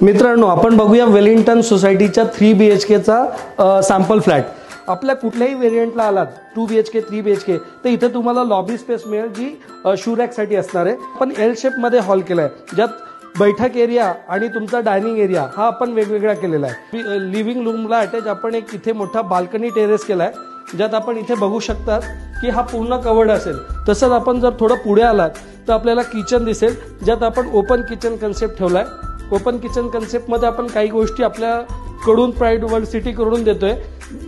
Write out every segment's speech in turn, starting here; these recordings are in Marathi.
मित्रांनो, आपण बघूया वेलिंग्टन सोसायटीच्या 3 BHKचा सॅम्पल फ्लॅट। आपल्या कुठल्याही व्हेरियंटला आलात 2 BHK 3 BHK तर इथे तुम्हाला लॉबी स्पेस मिळेल जी शू रॅकसाठी असणार आहे। पण एल शेपमध्ये हॉल केलाय, ज्यात बैठक एरिया आणि तुमचा डायनिंग एरिया हा आपण वेगवेगळा केलेला आहे। लिव्हिंग रूमला अटॅच आपण एक इथे मोठा बाल्कनी टेरेस केलाय, ज्यात आपण इथे बघू शकता की हा पूर्ण कवर्ड असेल। तसंच आपण जर थोडं पुढे आलात तर आपल्याला किचन दिसेल, ज्यात आपण ओपन किचन कन्सेप्ट ठेवलाय। ओपन किचन कन्सेप्टमध्ये आपण काही गोष्टी आपल्याकडून प्राईड वर्ल्ड सिटी कडून देतोय।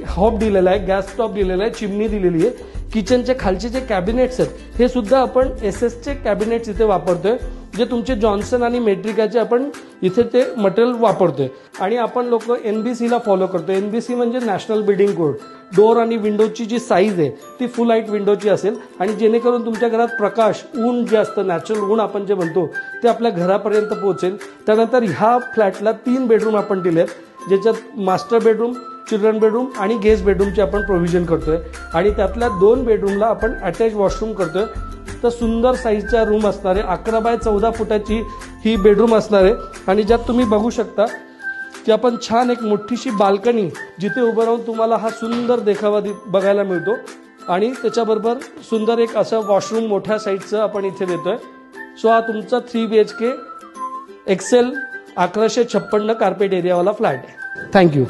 हॉब दिलेला आहे, गॅस स्टॉप दिलेला आहे, चिमणी दिलेली आहे। किचनचे खालचे जे कॅबिनेट्स आहेत हे सुद्धा आपण SS चे कॅबिनेट्स इथे वापरतोय, जे तुमचे जॉन्सन आणि मेट्रिकाचे आपण इथे ते मटेरियल वापरतोय। आणि आपण लोक NBC ला फॉलो करतोय। NBC म्हणजे नॅशनल बिल्डिंग कोड। डोर आणि विंडोची जी साईज आहे ती फुल हाईट विंडोची असेल, आणि जेणेकरून तुमच्या घरात प्रकाश, ऊन जे असतं नॅचरल ऊन आपण जे म्हणतो ते आपल्या घरापर्यंत पोहोचेल। त्यानंतर ह्या फ्लॅटला 3 बेडरूम आपण दिलेत, ज्याच्यात मास्टर बेडरूम, चिल्ड्रन बेडरूम आणि गेस्ट बेडरूमचे आपण प्रोव्हिजन करतोय। आणि त्यातल्या 2 बेडरूमला आपण अटॅच वॉशरूम करतोय। तर सुंदर साईजचा रूम असणार आहे। 11 बाय 14 फुटाची ही बेडरूम असणार आहे। आणि ज्यात तुम्ही बघू शकता की आपण छान एक मोठीशी बाल्कनी, जिथे उभं राहून तुम्हाला हा सुंदर देखावा बघायला मिळतो। आणि त्याच्याबरोबर सुंदर एक असं वॉशरूम मोठ्या साईजचं आपण इथे देतोय। सो हा तुमचा 3 BHK एक्सेल 1156 कार्पेट एरियावाला फ्लॅट आहे। थँक्यू।